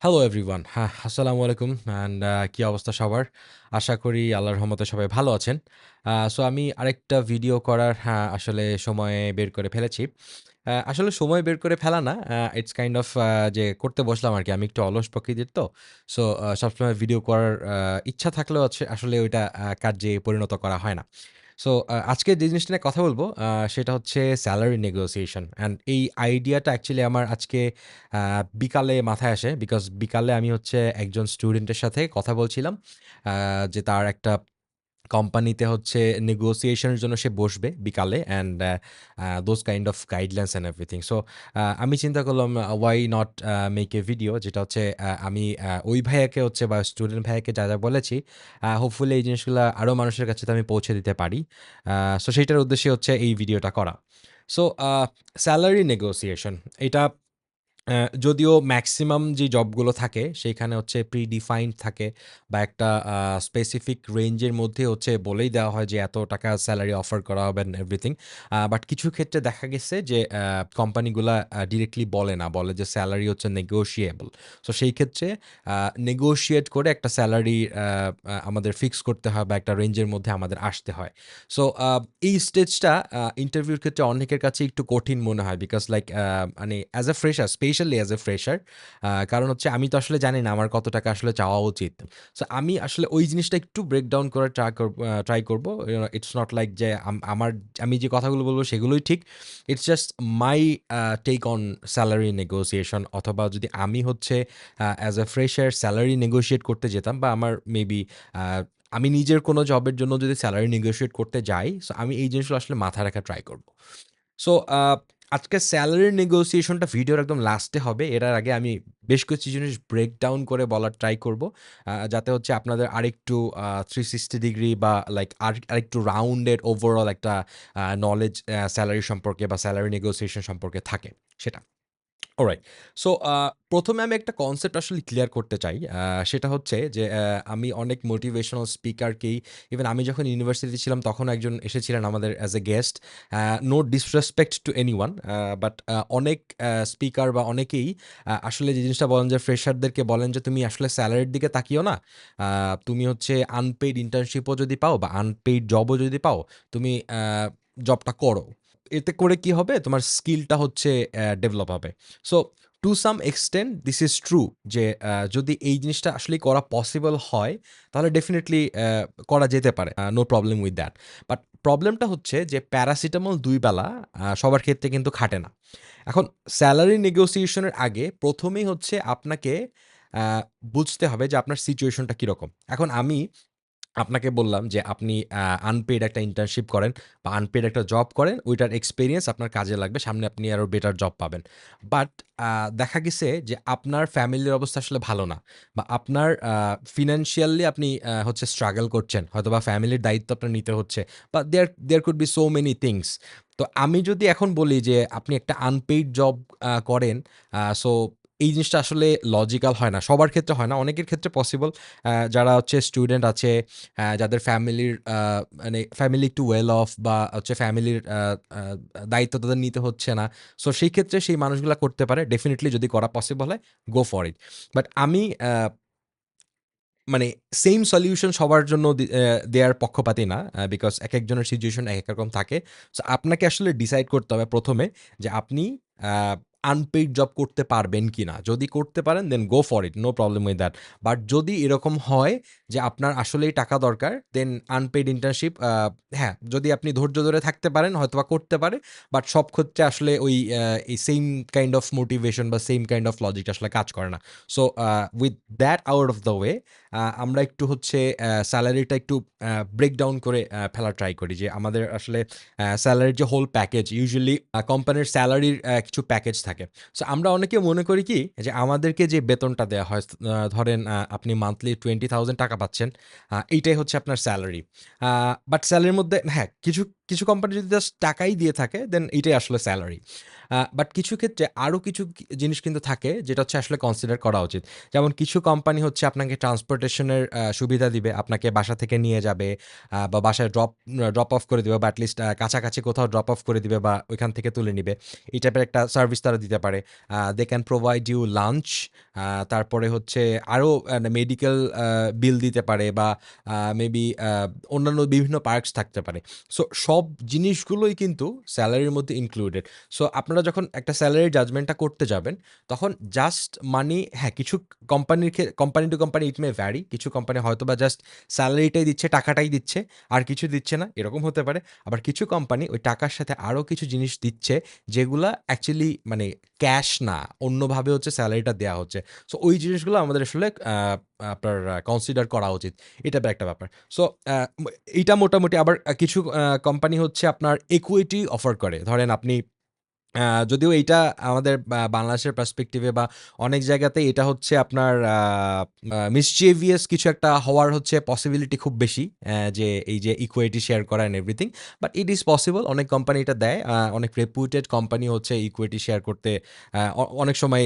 Hello everyone. হ্যাঁ, আসসালামু আলাইকুম অ্যান্ড কি অবস্থা সবার? আশা করি আল্লাহর রহমতে সবাই ভালো আছেন। সো আমি আরেকটা ভিডিও করার আসলে সময় বের করে ফেলেছি। আসলে সময় বের করে ফেলা না, ইটস কাইন্ড অফ যে করতে বসলাম আরকি। আমি একটু অলস প্রকৃতির তো। সো সবসময় ভিডিও করার ইচ্ছা থাকলেও আসলে ওইটা কার্যে পরিণত করা হয় না। সো আজকে যে জিনিসটা নিয়ে কথা বলব সেটা হচ্ছে স্যালারি নেগোসিয়েশন অ্যান্ড এই আইডিয়াটা অ্যাকচুয়ালি আমার আজকে আ বিকালে মাথায় আসে। বিকজ বিকালে আমি হচ্ছে একজন স্টুডেন্টের সাথে কথা বলছিলাম। আ যে তার একটা কোম্পানিতে হচ্ছে নেগোসিয়েশন এর জন্য সে বসবে বিকালে and those kind of guidelines and everything. So আমি চিন্তা করলাম why not make a video যেটা হচ্ছে আমি ওই ভাইয়াকে হচ্ছে বা স্টুডেন্ট ভাইয়াকে যা বলেছি হোপফুলি এই জিনিসগুলা আরো মানুষের কাছে আমি পৌঁছে দিতে পারি। সো সেইটার উদ্দেশ্যে হচ্ছে এই ভিডিওটা করা। সো সেলারি নেগোসিয়েশন এটা যদিও ম্যাক্সিমাম যে জবগুলো থাকে সেইখানে হচ্ছে প্রি-ডিফাইন্ড থাকে বা একটা স্পেসিফিক রেঞ্জের মধ্যে হচ্ছে বলেই দেওয়া হয় যে এত টাকা সেলারি অফার করা হবে অ্যান্ড এভরিথিং। বাট কিছু ক্ষেত্রে দেখা গেছে যে কোম্পানিগুলা ডিরেক্টলি বলে না। বলে যে সেলারি হচ্ছে নেগোশিয়েবল। সো সেই ক্ষেত্রে নেগোশিয়েট করে একটা সেলারি আমাদের ফিক্স করতে হয় বা একটা রেঞ্জের মধ্যে আমাদের আসতে হয়। সো এই স্টেজটা ইন্টারভিউর ক্ষেত্রে অনেকের কাছে একটু কঠিন মনে হয় বিকজ লাইক মানে as a fresher, specially as a fresher, কারণ হচ্ছে আমি তো আসলে জানি না আমার কত টাকা আসলে চাওয়া উচিত। সো আমি আসলে ওই জিনিসটা একটু ব্রেকডাউন করার ট্রাই করব। ইটস নট লাইক যে আমি যে কথাগুলো বলব সেগুলোই ঠিক। It's just my take on salary negotiation, অথবা যদি আমি হচ্ছে as a fresher salary negotiate করতে যেতাম বা আমার মেবি আমি নিজের কোনো জবের জন্য যদি সেলারি নেগোশিয়েট করতে যাই, সো আমি এই জিনিসগুলো আসলে মাথায় রাখার ট্রাই করব। সো আজকে সেলারি নেগোসিয়েশনটা ভিডিওর একদম লাস্টে হবে। এর আগে আমি বেশ কিছু জিনিস ব্রেক ডাউন করে বলার ট্রাই করব। যাতে হচ্ছে আপনাদের আরেকটু 360 ডিগ্রি বা লাইক আরেকটু রাউন্ডেড ওভারঅল একটা নলেজ সেলারি সম্পর্কে বা সেলারি নেগোসিয়েশন সম্পর্কে থাকে সেটা। অলরাইট। সো ১ম এ আমি একটা কনসেপ্ট আসলে ক্লিয়ার করতে চাই। সেটা হচ্ছে যে আমি অনেক মোটিভেশনাল স্পিকারকেই, ইভেন আমি যখন ইউনিভার্সিটিতে ছিলাম তখন একজন এসেছিলেন আমাদের as a guest. No disrespect to anyone, but অনেক স্পিকার বা অনেকেই আসলে যে জিনিসটা বলেন যে ফ্রেশারদেরকে বলেন যে, "তুমি আসলে সেলারির দিকে তাকিও না। আ তুমি হচ্ছে আনপেইড ইন্টার্নশিপও যদি পাও বা আনপেইড জবও যদি পাও, তুমি জবটা করো। এতে করে কি হবে? তোমার স্কিলটা হচ্ছে ডেভেলপ হবে।" So to some extent this is true যে যদি এই জিনিসটা আসলেই করা পসিবল হয়, তাহলে ডেফিনিটলি করা যেতে পারে। No problem with that. But প্রবলেমটা হচ্ছে যে প্যারাসিটামল ২ বেলা সবার ক্ষেত্রে কিন্তু খাটে না। এখন সেলারি নেগোসিয়েশন এর আগে ১ম এই হচ্ছে আপনাকে আ বুঝতে হবে যে আপনার সিচুয়েশনটা কিরকম। এখন আমি আপনাকে বললাম যে আপনি আনপেইড একটা ইন্টার্নশিপ করেন বা আনপেইড একটা জব করেন, ওইটার এক্সপেরিয়েন্স আপনার কাজে লাগবে। সামনে আপনি আরো বেটার জব পাবেন। বাট দেখা গেছে যে আপনার ফ্যামিলির অবস্থা আসলে ভালো না, বা আপনার ফিন্যান্সিয়ালি আপনি হচ্ছে স্ট্রাগল করছেন। হয়তোবা ফ্যামিলির দায়িত্ব আপনার নিতে হচ্ছে, বা there could be so many things. তো আমি যদি এখন বলি যে আপনি একটা আনপেইড জব করেন, সো এই জিনিসটা আসলে লজিক্যাল হয় না। সবার ক্ষেত্রে হয় না। অনেকের ক্ষেত্রে পসিবল। যারা হচ্ছে স্টুডেন্ট আছে, যাদের ফ্যামিলির মানে ফ্যামিলি একটু ওয়েল অফ বা হচ্ছে ফ্যামিলির আ দায়িত্ব তাদের নিতে হচ্ছে না। সো সেই ক্ষেত্রে সেই মানুষগুলা করতে পারে। ডেফিনিটলি যদি করা পসিবল হয়, গো ফর ইট। বাট আমি মানে সেইম সলিউশন সবার জন্য দেয়ার পক্ষপাতী না। বিকজ একেকজনের সিচুয়েশন একেক রকম থাকে। সো আপনাকে আসলে ডিসাইড করতে হবে ১ম এ যে আপনি আ আনপেইড জব করতে পারবেন কিনা? যদি করতে পারেন then go for it. No problem with that. But যদি এরকম হয় যে আপনার আসলেই টাকা দরকার, দেন আনপেইড ইন্টার্নশিপ, হ্যাঁ, যদি আপনি ধৈর্য ধরে থাকতে পারেন হয়তোবা করতে পারে। বাট সব ক্ষেত্রে আসলে ওই এই সেইম কাইন্ড অফ মোটিভেশন বা সেইম কাইন্ড অফ লজিক আসলে কাজ করে না। So with that out of the way, আমরা একটু হচ্ছে সেলারিটা একটু ব্রেকডাউন করে ফেলার ট্রাই করি যে আমাদের আসলে সেলারির যে হোল প্যাকেজ, ইউজুয়ালি কোম্পানির সেলারির কিছু প্যাকেজ থাকে। সো আমরা অনেকে মনে করি কি যে আমাদেরকে যে বেতনটা দেয়া হয়, ধরেন আপনি মান্থলি ৳20,000 পাচ্ছেন। এইটাই হচ্ছে আপনার সেলারি। বাট সেলারির মধ্যে হ্যাঁ, কিছু কিছু কোম্পানি যদি জাস্ট টাকাই দিয়ে থাকে দেন এটাই আসলে স্যালারি। বাট কিছু ক্ষেত্রে আরো কিছু জিনিস কিন্তু থাকে যেটা হচ্ছে আসলে কনসিডার করা উচিত। যেমন কিছু কোম্পানি হচ্ছে আপনাকে ট্রান্সপোর্টেশনের সুবিধা দিবে। আপনাকে বাসা থেকে নিয়ে যাবে বা বাসায় ড্রপ অফ করে দিবে বা এটলিস্ট কাছাকাছি কোথাও ড্রপ অফ করে দিবে বা ওইখান থেকে তুলে নিবে। এই টাইপের একটা সার্ভিস তারা দিতে পারে। They can provide you lunch. তারপরে হচ্ছে আরো মেডিকেল বিল দিতে পারে বা মেবি অন্যান্য বিভিন্ন পার্কস থাকতে পারে। সো সব জিনিসগুলোই কিন্তু স্যালারির মধ্যে ইনক্লুডেড। সো আপনারা যখন একটা স্যালারির জাজমেন্টটা করতে যাবেন, তখন জাস্ট মানি হ্যাঁ, কিছু company to company it May vary. কিছু কোম্পানি হয়তোবা জাস্ট স্যালারিটাই দিচ্ছে, টাকাটাই দিচ্ছে, আর কিছু দিচ্ছে না, এরকম হতে পারে। আবার কিছু কোম্পানি ওই টাকার সাথে আরো কিছু জিনিস দিচ্ছে, যেগুলা অ্যাকচুয়ালি মানে ক্যাশ না, অন্যভাবে হচ্ছে স্যালারিটা দেয়া হচ্ছে। সো ওই জিনিসগুলো আমাদের আসলে আপনার কনসিডার করা উচিত। এটা একটা ব্যাপার। সো আ ম এইটা মোটামুটি আবার কিছু কোম্পানি হচ্ছে আপনার ইকুইটি অফার করে। ধরেন আপনি যদিও এইটা আমাদের বাংলাদেশের পার্সপেক্টিভে বা অনেক জায়গাতেই এটা হচ্ছে আপনার মিসচিভিয়াস কিছু একটা হওয়ার হচ্ছে পসিবিলিটি খুব বেশি। যে এই যে ইকুইটি শেয়ার করা and everything. But it is possible. অনেক কোম্পানি এটা দেয়। অনেক রেপুটেড কোম্পানি হচ্ছে ইকুইটি শেয়ার করতে অনেক সময়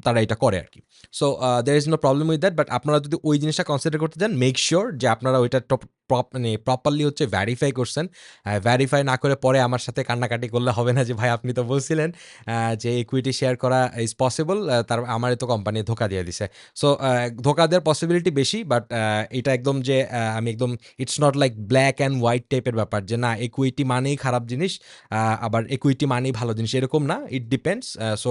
তারা এটা করে আরকি। So there is no problem with that. But আপনারা যদি ওই জিনিসটা কনসিডার করতে চান, মেক সিউর যে আপনারা ওইটা মানে প্রপারলি হচ্ছে ভেরিফাই করছেন। ভেরিফাই না করে পরে আমার সাথে কান্নাকাটি করলে হবে না যে, "ভাই আপনি তো বলছিলেন যে ইকুইটি শেয়ার করা ইজ পসিবল। আমারে তো কোম্পানি ধোঁকা দিয়ে দিছে।" সো ধোঁকা দেওয়ার পসিবিলিটি বেশি। বাট এটা একদম যে আমি একদম it's not like black and white টাইপের ব্যাপার যে না ইকুইটি মানেই খারাপ জিনিস, আবার ইকুইটি মানেই ভালো জিনিস, এরকম না। It depends. সো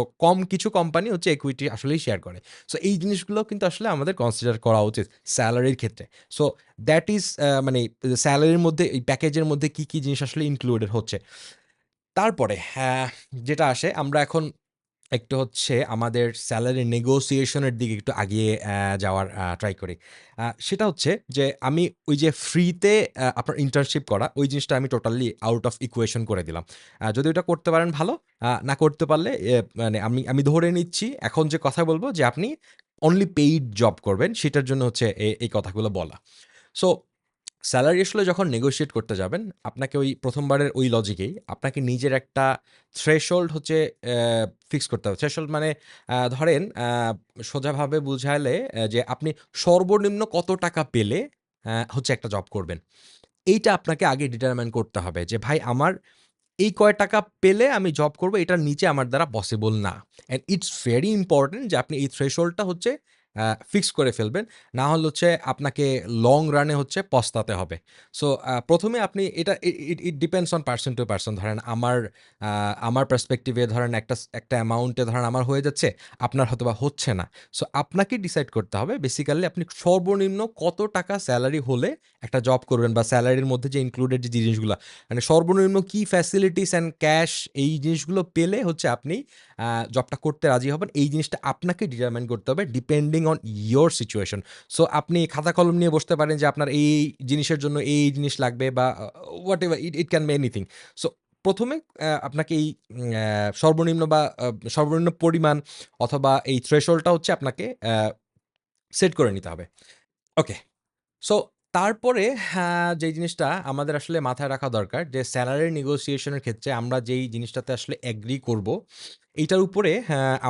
কিছু কোম্পানি হচ্ছে ইকুইটি আসলেই শেয়ার করে। সো এই জিনিসগুলো কিন্তু আসলে আমাদের কনসিডার করা উচিত সেলারির ক্ষেত্রে। সো দ্যাট ইজ মানে সেলারির মধ্যে এই প্যাকেজের মধ্যে কি জিনিস আসলে ইনক্লুডেড হচ্ছে। তারপরে যেটা আসে আমরা এখন একটু হচ্ছে আমাদের সেলারি নেগোসিয়েশন এর দিকে একটু আগিয়ে যাওয়ার ট্রাই করি। সেটা হচ্ছে যে আমি ওই যে ফ্রিতে আপনার ইন্টার্নশিপ করা ওই জিনিসটা আমি টোটালি আউট অফ ইকুয়েশন করে দিলাম। যদি ওটা করতে পারেন ভালো, না করতে পারলে মানে আমি আমি ধরে নিচ্ছি এখন যে কথা বলব যে আপনি অনলি পেইড জব করবেন সেটার জন্য হচ্ছে এই কথাগুলো বলা। সো সেলারি আসলে যখন নেগোশিয়েট করতে যাবেন, আপনাকে ওই ১ম বারের ওই লজিকেই আপনাকে নিজের একটা থ্রেশহোল্ড হচ্ছে ফিক্স করতে হবে। থ্রেশহোল্ড মানে ধরেন সোজাভাবে বুঝাইলে যে আপনি সর্বনিম্ন কত টাকা পেলে হচ্ছে একটা জব করবেন। এইটা আপনাকে আগে ডিটারমাইন করতে হবে যে ভাই আমার এই কয় টাকা পেলে আমি জব করব, এটার নিচে আমার দ্বারা পসিবল না। অ্যান্ড ইটস ভেরি ইম্পোর্টেন্ট যে আপনি এই থ্রেশহোল্ডটা হচ্ছে ফিক্স করে ফেলবেন। না হলে হচ্ছে আপনাকে লং রানে হচ্ছে পস্তাতে হবে। সো ১ম এ আপনি এটা it it depends on person to person. ধরেন আমার পার্সপেক্টিভ এ ধরেন একটা অ্যামাউন্ট এ ধরেন আমার হয়ে যাচ্ছে, আপনার হয়তোবা হচ্ছে না। সো আপনাকে ডিসাইড করতে হবে বেসিক্যালি আপনি সর্বনিম্ন কত টাকা সেলারি হলে একটা জব করবেন বা সেলারির মধ্যে যে ইনক্লুডেড যে জিনিসগুলা, মানে সর্বনিম্ন কি ফ্যাসিলিটিস অ্যান্ড ক্যাশ এই জিনিসগুলো পেলে হচ্ছে আপনি জবটা করতে রাজি হবেন। এই জিনিসটা আপনাকে ডিটারমাইন করতে হবে depending on your situation. So আপনি খাতা কলম নিয়ে বসতে পারেন যে আপনার এই জিনিসের জন্য এই জিনিস লাগবে বা whatever it can be anything. So ১ম এ আপনাকে এই সর্বনিম্ন বা সর্বনিম্ন পরিমাণ অথবা এই থ্রেশহোল্ডটা হচ্ছে আপনাকে সেট করে নিতে হবে। ওকে। সো তারপরে যেই জিনিসটা আমাদের আসলে মাথায় রাখা দরকার যে সেলারি নেগোসিয়েশন এর ক্ষেত্রে আমরা যেই জিনিসটাতে আসলে এগ্রি করব, এইটার উপরে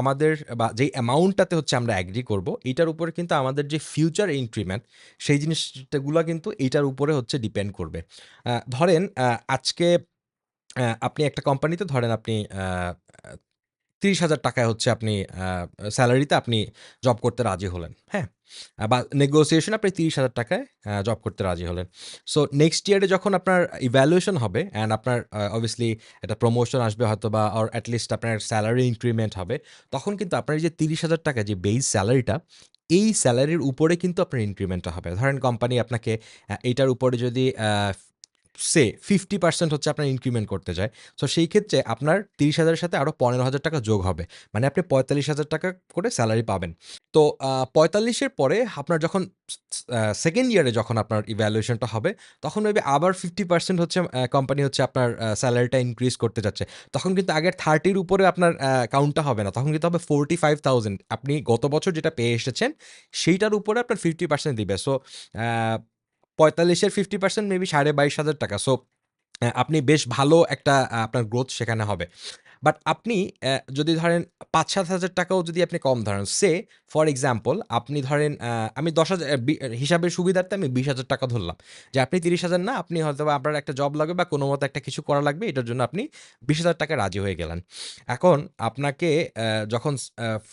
আমাদের বা যেই অ্যামাউন্টটাতে হচ্ছে আমরা এগ্রি করব, এইটার উপরে কিন্তু আমাদের যে ফিউচার ইনক্রিমেন্ট সেই জিনিসগুলা কিন্তু এইটার উপরে হচ্ছে ডিপেন্ড করবে। ধরেন আজকে আপনি একটা কোম্পানিতে ধরেন আপনি আ আ ৳৩০,০০০ হচ্ছে আপনি আ সেলারিতে আপনি জব করতে রাজি হলেন। হ্যাঁ? বা নেগোসিয়েশন আপনি ৳৩০,০০০ জব করতে রাজি হলেন। সো নেক্সট ইয়ারে যখন আপনার ইভ্যালুয়েশন হবে অ্যান্ড আপনার অবভিয়াসলি একটা প্রমোশন আসবে হয়তোবা অর এট লিস্ট আপনার সেলারি ইনক্রিমেন্ট হবে। তখন কিন্তু আপনার এই যে ৳৩০,০০০ যে বেইস সেলারিটা, এই সেলারির উপরে কিন্তু আপনার ইনক্রিমেন্টটা হবে। ধরেন কোম্পানি আপনাকে এইটার উপরে যদি 50% হচ্ছে আপনার ইনক্রিমেন্ট করতে চায়। সো সেই ক্ষেত্রে আপনার ৩০,০০০ এর সাথে আরো ৳১৫,০০০ যোগ হবে। মানে আপনি ৳৪৫,০০০ করে সেলারি পাবেন। তো ৪৫ এর পরে আপনার যখন স স 2nd ইয়ারে যখন আপনার ইভ্যালুয়েশনটা হবে, তখন মেবি আবার 50% হচ্ছে কোম্পানি হচ্ছে আপনার সেলারিটা ইনক্রিজ করতে যাচ্ছে। তখন কিন্তু আগের 30 র উপরে আপনার কাউন্টটা হবে না। তখন কিন্তু হবে 45,000 আপনি গত বছর যেটা পেয়ে এসেছেন, সেইটার উপরে আপনার 50% দিবে। সো আ ৪৫ এর 50% মেবি ৳২২,৫০০। সো আপনি বেশ ভালো একটা আপনার গ্রোথ সেখানে হবে। বাট আপনি যদি ধরেন ৳৫,০০০-৭,০০০ যদি আপনি কম ধরেন, ফর এক্সাম্পল আপনি ধরেন আমি ১০,০০০ হিসাবের সুবিধার্থে আমি ৳২০,০০০ ধরলাম। যে আপনি ৩০,০০০ না, আপনি হয়তোবা আপনার একটা জব লাগবে বা কোনোমতে একটা কিছু করা লাগবে, এটার জন্য আপনি ৳২০,০০০ রাজি হয়ে গেলেন। এখন আপনাকে যখন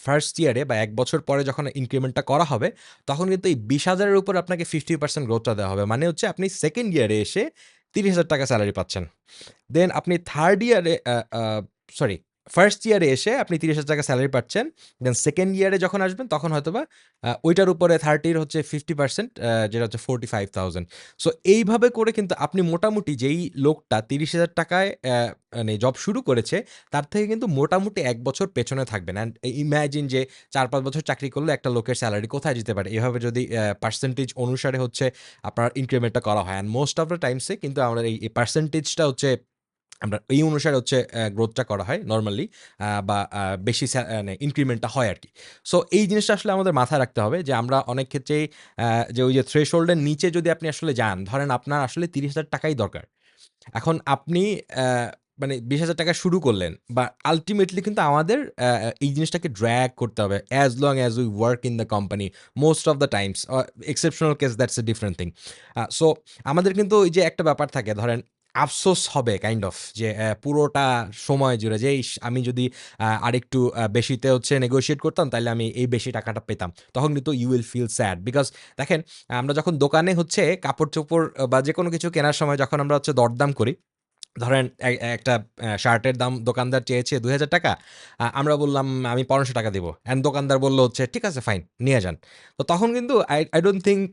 ফার্স্ট ইয়ারে বা ১ বছর পরে যখন ইনক্রিমেন্টটা করা হবে, তখন কিন্তু এই ২০,০০০ এর উপর আপনাকে 50% গ্রোথটা দেওয়া হবে। মানে হচ্ছে আপনি 2nd ইয়ারে এসে ৳৩০,০০০ স্যালারি পাচ্ছেন। দেন আপনি থার্ড ইয়ারে সরি, ফার্স্ট ইয়ারে এসে আপনি ৳৩০,০০০ স্যালারি পাচ্ছেন। দেন সেকেন্ড ইয়ারে যখন আসবেন তখন হয়তোবা ওইটার উপরে 30 র হচ্ছে 50% যেটা হচ্ছে 45,000। সো এইভাবে করে কিন্তু আপনি মোটামুটি যেই লোকটা ৳৩০,০০০ মানে জব শুরু করেছে, তার থেকে কিন্তু মোটামুটি ১ বছর পেছনে থাকবেন। অ্যান্ড ইমাজিন যে ৪-৫ বছর চাকরি করলে একটা লোকের স্যালারি কোথায় যেতে পারে? এভাবে যদি পার্সেন্টেজ অনুসারে হচ্ছে আপনার ইনক্রিমেন্টটা করা হয়। And most of the times এ কিন্তু আমরা এই পার্সেন্টেজটা হচ্ছে আমরা এই অনুসারে হচ্ছে গ্রোথটা করা হয় নরমালি, বা বেশি মানে ইনক্রিমেন্টটা হয় আরকি। সো এই জিনিসটা আসলে আমাদের মাথায় রাখতে হবে যে আমরা অনেক ক্ষেত্রেই যে ওই যে থ্রেশহোল্ড এর নিচে যদি আপনি আসলে যান, ধরেন আপনার আসলে ৳৩০,০০০ ই দরকার। এখন আপনি মানে ৳২০,০০০ শুরু করলেন, বা আল্টিমেটলি কিন্তু আমাদের এই জিনিসটাকে ড্রাগ করতে হবে as long as we work in the company most of the Times. Exceptional case that's a different thing. So আমাদের কিন্তু ওই যে একটা ব্যাপার থাকে, ধরেন আফসোস হবে কাইন্ড অফ যে পুরোটা সময় জুড়ে যে, ইস! আমি যদি আরেকটু বেশিতে হচ্ছে নেগোশিয়েট করতাম তাইলে আমি এই বেশি টাকাটা পেতাম। তখন কিন্তু you will feel sad because দেখেন, আমরা যখন দোকানে হচ্ছে কাপড়-চোপড় বা যেকোনো কিছু কেনার সময় যখন আমরা হচ্ছে দরদাম করি, ধরেন একটা শার্টের দাম দোকানদার চেয়েছে ৳২,০০০, আমরা বললাম আমি ৳১৫০০ দিব। অ্যান্ড দোকানদার বলল হচ্ছে, "ঠিক আছে ফাইন, নিয়ে যান।" তো তখন কিন্তু আই ডোন্ট থিংক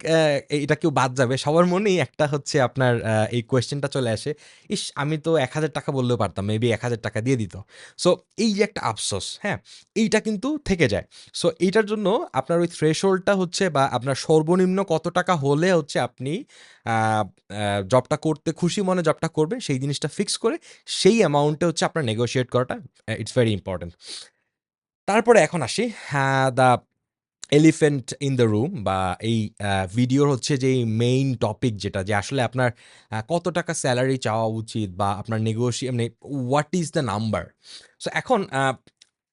এটা কেউ বাদ যাবে। সবার মনেই একটা হচ্ছে আপনার এই কোয়েশ্চেনটা চলে আসে, "ইস! আমি তো ৳১,০০০ বললেও পারতাম। মেবি ৳১,০০০ দিয়ে দিত।" সো এই যে একটা আফসোস, হ্যাঁ? এইটা কিন্তু থেকে যায়। সো এইটার জন্য আপনার ওই থ্রেশহোল্ডটা হচ্ছে, বা আপনার সর্বনিম্ন কত টাকা হলে হচ্ছে আপনি আ জবটা করতে খুশি মনে জবটা করবেন, সেই জিনিসটা ফিক্স করে সেই অ্যামাউন্টে হচ্ছে আপনার নেগোশিয়েট করাটা ইটস ভেরি ইম্পোর্টেন্ট। তারপরে এখন আসি the elephant in the room, বা এই ভিডিওর হচ্ছে যেই মেইন টপিক যেটা, যে আসলে আপনার কত টাকা সেলারি চাওয়া উচিত, বা আপনার মানে what is the number? So এখন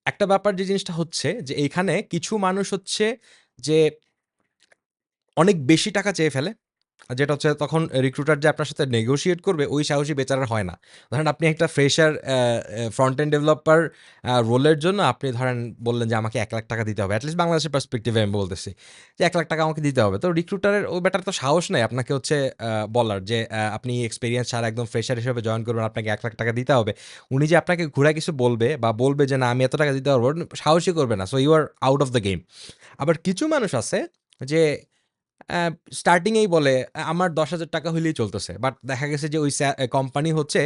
একটা ব্যাপার যে জিনিসটা হচ্ছে যে, এইখানে কিছু মানুষ হচ্ছে যে অনেক বেশি টাকা চেয়ে ফেলে। যেটা হচ্ছে তখন রিক্রুটার যে আপনার সাথে নেগোশিয়েট করবে, ওই সাহসী বেচারার হয় না। ধরেন আপনি একটা ফ্রেশার ফ্রন্ট এন্ড ডেভেলপার রোলের জন্য আপনি ধরেন বললেন যে আমাকে ৳১,০০,০০০ দিতে হবে। এটলিস্ট বাংলাদেশের পার্সপেক্টিভ এ আমি বলতেছি। যে ৳১,০০,০০০ আমাকে দিতে হবে। তো রিক্রুটারের ওই বেটার তো সাহস নাই আপনাকে হচ্ছে বলার যে আপনি এক্সপেরিয়েন্স ছাড়া একদম ফ্রেশার হিসেবে জয়েন করবেন, আপনাকে ৳১,০০,০০০ দিতে হবে। উনি যে আপনাকে ঘুরায় কিছু বলবে, বা বলবে যে না আমি এত টাকা দিতে পারবো, সাহসই করবে না। So you are out of the game. আবার কিছু মানুষ আছে যে অ্যা স্টার্টিং এই বলে আমার ৳১০,০০০ হইলেই চলতেছে। বাট দেখা গেছে যে ওই কোম্পানি হচ্ছে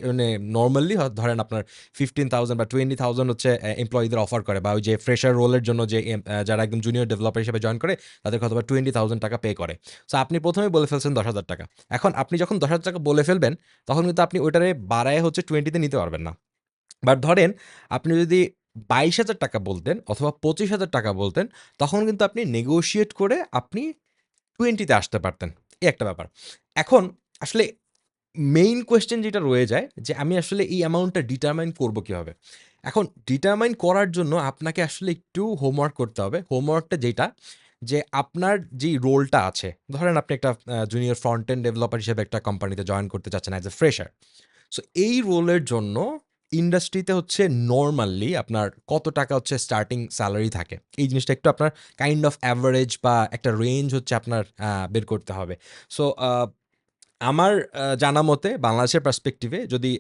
মানে নরমালি ধরেন আপনার 15,000 বা 20,000 হচ্ছে এমপ্লয়িদের অফার করে, বা ওই যে ফ্রেশার রোলের জন্য যে যারা একদম জুনিয়র ডেভেলপার হিসেবে জয়েন করে, তাদেরকে হয়তোবা ৳20,000 পে করে। সো আপনি ১ম এই বলে ফেলছেন ৳১০,০০০। এখন আপনি যখন ৳১০,০০০ বলে ফেলবেন, তখন কিন্তু আপনি ওইটারে বাড়ায়ে হচ্ছে 20 তে নিতে পারবেন না। বাট ধরেন আপনি যদি ৳22,০০০ বলতেন অথবা ৳25,০০০ বলতেন, তখন কিন্তু আপনি নেগোশিয়েট করে আপনি 20 তে আসতে পারতেন। এই একটা ব্যাপার। এখন আসলে মেইন কোয়েশ্চেন যেটা রয়ে যায় যে আমি আসলে এই অ্যামাউন্টটা ডিটারমাইন করব কিভাবে? এখন ডিটারমাইন করার জন্য আপনাকে আসলে একটু হোমওয়ার্ক করতে হবে। হোমওয়ার্কটা যেটা, যে আপনার যেই রোলটা আছে, ধরেন আপনি একটা জুনিয়র ফ্রন্ট এন্ড ডেভেলপার হিসেবে একটা কোম্পানিতে জয়েন করতে চাচ্ছেন অ্যাজ এ ফ্রেশার। সো এই রোলের জন্য ইন্ডাস্ট্রিতে হচ্ছে নরমালি আপনার কত টাকা হচ্ছে স্টার্টিং সেলারি থাকে? এই জিনিসটা একটু আপনার কাইন্ড অফ এভারেজ বা একটা রেঞ্জ হচ্ছে আপনার বের করতে হবে। সো আমার জানা মতে বাংলাদেশের পার্সপেক্টিভ এ যদি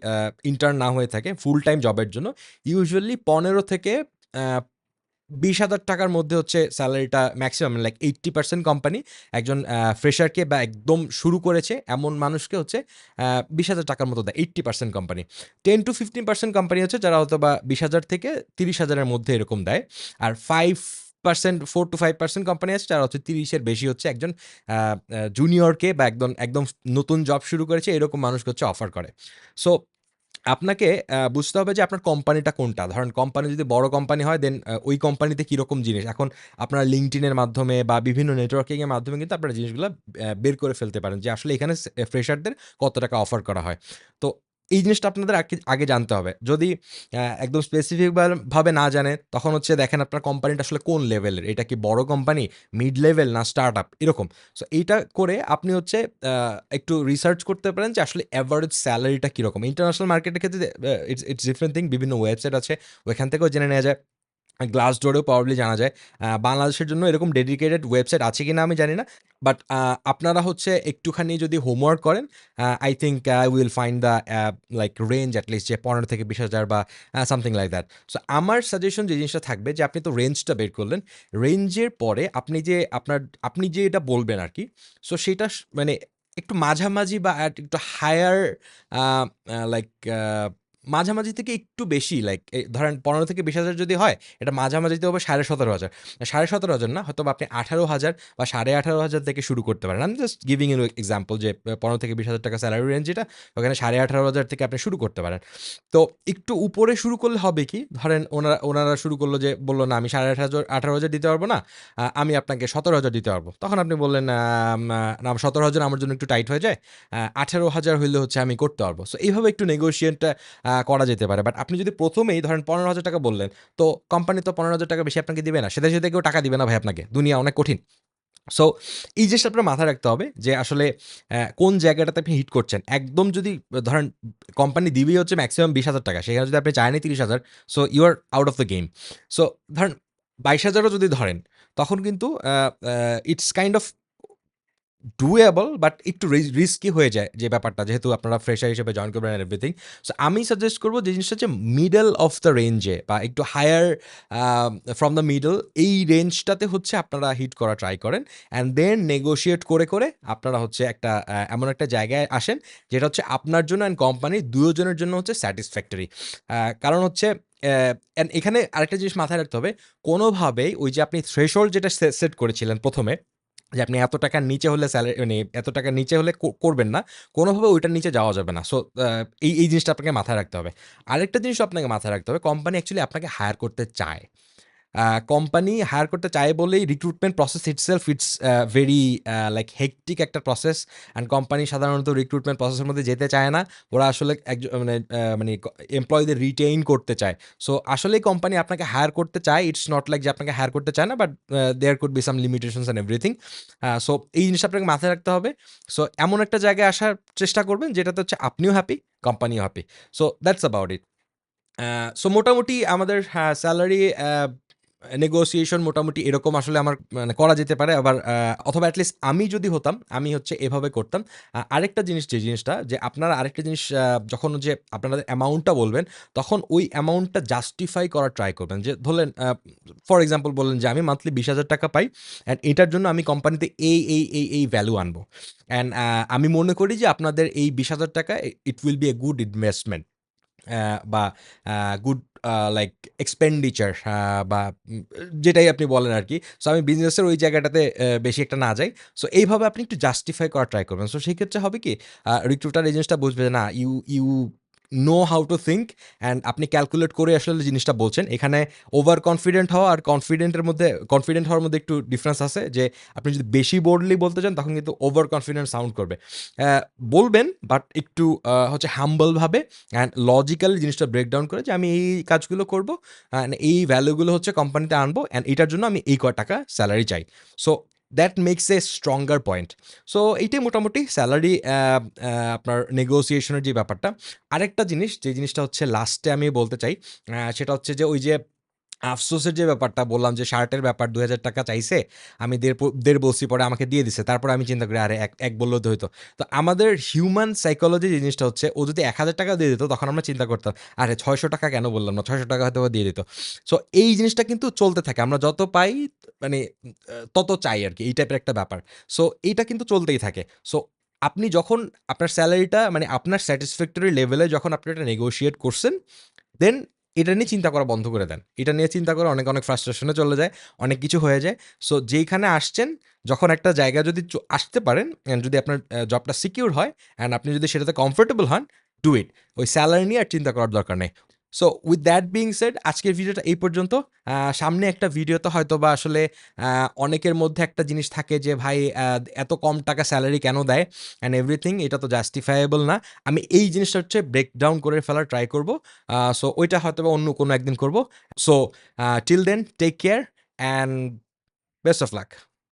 ইন্টার্ন না হয়ে থাকে ফুল টাইম জবের জন্য ইউজুয়ালি ১৫ থেকে আ ৳২০,০০০ র মধ্যে হচ্ছে সেলারিটা ম্যাক্সিমাম, লাইক 80% কোম্পানি একজন ফ্রেশারকে বা একদম শুরু করেছে এমন মানুষকে হচ্ছে ৳২০,০০০ র মতো দেয় 80% কোম্পানি। 10-15% কোম্পানি হচ্ছে যারা হয়তোবা ২০,০০০ থেকে ৩০,০০০ এর মধ্যে এরকম দেয়। আর 4-5% কোম্পানি আছে যারা হচ্ছে ৩০ এর বেশি হচ্ছে একজন আ আ জুনিয়রকে বা একদম নতুন জব শুরু করেছে এরকম মানুষকে হচ্ছে অফার করে। সো আপনাকে বুঝতে হবে যে আপনার কোম্পানিটা কোনটা। ধরেন কোম্পানি যদি বড় কোম্পানি হয় দেন ওই কোম্পানিতে কিরকম জিনিস। এখন আপনারা LinkedIn এর মাধ্যমে বা বিভিন্ন নেটওয়ার্কিং এর মাধ্যমে কিন্তু আপনারা জিনিসগুলা বের করে ফেলতে পারেন যে আসলে এখানে ফ্রেশারদের কত টাকা অফার করা হয়। তো এই জিনিসটা আপনাদের আগে জানতে হবে। যদি একদম স্পেসিফিক ভাবে না জানেন তখন হচ্ছে দেখেন আপনার কোম্পানিটা আসলে কোন লেভেলের। এটা কি বড় কোম্পানি, মিড লেভেল না স্টার্টআপ এরকম। সো এইটা করে আপনি হচ্ছে আ একটু রিসার্চ করতে পারেন যে আসলে এভারেজ সেলারিটা কিরকম। ইন্টারন্যাশনাল মার্কেটের ক্ষেত্রে ইটস ডিফারেন্ট থিং। বিভিন্ন ওয়েবসাইট আছে। ওইখান থেকেও জেনে নেয়া যায়। Glassdoor-এও প্রবাবলি জানা যায়। বাংলাদেশের জন্য এরকম ডেডিকেটেড ওয়েবসাইট আছে কিনা আমি জানি না। বাট আপনারা হচ্ছে একটুখানি যদি হোমওয়ার্ক করেন, I think we will find the like range at least যে ১৫,000-২০,০০০ বা something like that. সো আমার সাজেশন যে জিনিসটা থাকবে যে আপনি তো রেঞ্জটা বের করলেন। রেঞ্জের পরে আপনি যে এটা বলবেন আরকি। সো সেটা মানে একটু মাঝামাঝি বা একটু হায়ার আ আ লাইক মাঝামাঝি থেকে একটু বেশি লাইক ধরেন ১৫,000-২০,০০০ যদি হয়, এটা মাঝামাঝিতে হবে ১৭,৫০০। ১৭,৫০০ না, হয়তোবা আপনি ১৮,০০০ বা ১৮,৫০০ থেকে শুরু করতে পারেন। আমি জাস্ট গিভিং ইউ এক্সাম্পল যে ১৫,000-২০,০০০ টাকা সেলারি রেঞ্জ যেটা, ওখানে ১৮,৫০০ থেকে আপনি শুরু করতে পারেন। তো একটু উপরে শুরু করলে হবে কি? ধরেন ওনারা শুরু করল যে বলল, "না, আমি ১৮,৫০০ দিতে পারব না। আমি আপনাকে ১৭,০০০ দিতে পারব।" তখন আপনি বললেন, "না, ১৭,০০০ আমার জন্য একটু টাইট হয়ে যায়। ১৮,০০০ হইলে হচ্ছে আমি করতে পারব।" সো এইভাবে একটু নেগোশিয়েটটা করা যেতে পারে। বাট আপনি যদি ১ম এই ধরেন ৳১৫,০০০ বললেন, তো কোম্পানি তো ৳১৫,০০০ বেশি আপনাকে দিবে না। সেটা কেউ টাকা দিবে না ভাই আপনাকে। দুনিয়া অনেক কঠিন। সো এই জিনিসটা আপনার মাথায় রাখতে হবে যে আসলে কোন জায়গাটাতে আপনি হিট করছেন। একদম যদি ধরেন কোম্পানি দিবেই হচ্ছে মেক্সিমাম ৳২০,০০০, সেখানে যদি আপনি চানই ৳৩০,০০০, so you are out of the game. So ধরেন ৳২২,০০০ ও যদি ধরেন, তখন কিন্তু uh uh it's kind of doable but একটু রিস্কি হয়ে যায় যে ব্যাপারটা। যেহেতু আপনারা ফ্রেশার হিসেবে জয়েন করবেন এন্ড এভরিথিং। সো আমি সাজেস্ট করব যে জিনিসটা হচ্ছে মিডল অফ দ্য রেঞ্জে বা একটু higher uh from the middle এই রেঞ্জটাতে হচ্ছে আপনারা হিট করা ট্রাই করেন। অ্যান্ড দেন নেগোশিয়েট করে আপনারা হচ্ছে একটা এমন একটা জায়গায় আসেন যেটা হচ্ছে আপনার জন্য অ্যান্ড কোম্পানির ২ জনের জন্য হচ্ছে স্যাটিসফ্যাক্টরি। কারণ হচ্ছে অ্যান্ড এখানে আরেকটা জিনিস মাথায় রাখতে হবে, কোনোভাবেই ওই যে আপনি থ্রেশহোল্ড যেটা সেট করেছিলেন ১ম এ যে আপনি এত টাকার নিচে হলে মানে এত টাকার নিচে হলে করবেন না। কোনোভাবে ওইটার নিচে যাওয়া যাবে না। সো এই জিনিসটা আপনাকে মাথায় রাখতে হবে। আরেকটা জিনিসও আপনাকে মাথায় রাখতে হবে, কোম্পানি অ্যাকচুয়ালি আপনাকে হায়ার করতে চায়। কোম্পানি হায়ার করতে চায় বলেই recruitment process itself it's very like hectic একটা প্রসেস। অ্যান্ড কোম্পানি সাধারণত রিক্রুটমেন্ট প্রসেসের মধ্যে যেতে চায় না। ওরা আসলে মানে এমপ্লয়িদের রিটেইন করতে চায়। সো আসলেই কোম্পানি আপনাকে হায়ার করতে চায়। ইটস নট লাইক যে আপনাকে হায়ার করতে চায় না, but there could be some limitations and everything. So এই জিনিসটা আপনাকে মাথায় রাখতে হবে। সো এমন একটা জায়গায় আসার চেষ্টা করবেন যেটাতে হচ্ছে আপনিও হ্যাপি, কোম্পানিও happy. So that's about it. So মোটামুটি আমাদের সেলারি নেগোসিয়েশন মোটামুটি এরকম আসলে আমার মানে করা যেতে পারে। আবার অথবা এট লিস্ট আমি যদি হতাম, আমি হচ্ছে এভাবে করতাম। আরেকটা জিনিস যে জিনিসটা যে আপনারা আরেকটা জিনিস যখন যে আপনাদের অ্যামাউন্টটা বলবেন, তখন ওই অ্যামাউন্টটা জাস্টিফাই করার ট্রাই করবেন। যে ধরলেন ফর এক্সাম্পল বললেন যে আমি মান্থলি ৳২০,০০০ পাই অ্যান্ড এটার জন্য আমি কোম্পানিতে এই ভ্যালু আনবো। অ্যান্ড আমি মনে করি যে আপনাদের এই ৳২০,০০০ it will B a good investment. বা আ গুড লাইক এক্সপেন্ডিচার বা যেটাই আপনি বলেন আরকি। সো আমি বিজনেসের ওই জায়গাটাতে বেশি একটা না যাই। সো এইভাবে আপনি একটু জাস্টিফাই করার ট্রাই করবেন। সো সেক্ষেত্রে হবে কি রিক্রুটার এই জিনিসটা বুঝবে যে না you know how to think and আপনি ক্যালকুলেট করে আসলে জিনিসটা বলছেন। এখানে ওভার কনফিডেন্ট হওয়া আর কনফিডেন্ট হওয়ার মধ্যে একটু ডিফারেন্স আছে যে আপনি যদি বেশি বোল্ডলি বলতে চান তখন কিন্তু ওভার কনফিডেন্ট সাউন্ড করবে। অ্যা বলবেন বাট একটু হচ্ছে হাম্বল ভাবে অ্যান্ড লজিক্যালি জিনিসটা ব্রেকডাউন করে যে আমি এই কাজগুলো করব, এই ভ্যালুগুলো হচ্ছে কোম্পানিতে আনবো অ্যান্ড এটার জন্য আমি এই টাকা সেলারি চাই। So that makes a stronger point. So এইটাই মোটামুটি সেলারি আপনার নেগোসিয়েশনের যে ব্যাপারটা। আরেকটা জিনিস যে জিনিসটা হচ্ছে লাস্টে আমি বলতে চাই, সেটা হচ্ছে যে ওই যে আফসোসের যে ব্যাপারটা বললাম যে শার্টের ব্যাপার ৳২,০০০ চাইছে। আমি ১.৫ বলছি, পরে আমাকে দিয়ে দিছে। তারপরে আমি চিন্তা করি আরে এক বললেও তো হইতো। তো আমাদের হিউম্যান সাইকোলজি যে জিনিসটা হচ্ছে ও যদি ৳১,০০০ দিয়ে দিত তখন আমরা চিন্তা করতাম, আরে ৳৬০০ কেন বললাম না? ৳৬০০ হয়তোবা দিয়ে দিত। সো এই জিনিসটা কিন্তু চলতে থাকে। আমরা যত পাই মানে তত চাই আরকি। এই টাইপের একটা ব্যাপার। সো এইটা কিন্তু চলতেই থাকে। সো আপনি যখন আপনার সেলারিটা মানে আপনার স্যাটিসফ্যাক্টরি লেভেলে যখন আপনি এটা নেগোশিয়েট করছেন, দেন এটা নিয়ে চিন্তা করা বন্ধ করে দেন। এটা নিয়ে চিন্তা করে অনেক ফ্রাস্ট্রেশন এ চলে যায়। অনেক কিছু হয়ে যায়। সো যেইখানে আসছেন, যখন একটা জায়গায় যদি আসতে পারেন, যদি আপনার জবটা সিকিউর হয় অ্যান্ড আপনি যদি সেটাতে কমফোর্টেবল হন, ডু ইট। ওই সেলারি নিয়ে আর চিন্তা করার দরকার নেই। So with that being shed আজকের ভিডিওটা এই পর্যন্ত। সামনে একটা ভিডিওতে হয়তোবা আসলে অনেকের মধ্যে একটা জিনিস থাকে যে ভাই এত কম টাকা সেলারি কেন দেয় অ্যান্ড এভরিথিং, এটা তো জাস্টিফায়েবল না। আমি এই জিনিসটা হচ্ছে ব্রেকডাউন করে ফেলার ট্রাই করব। সো ওইটা হয়তোবা অন্য কোনো একদিন করব। So till then take care and best of lakh.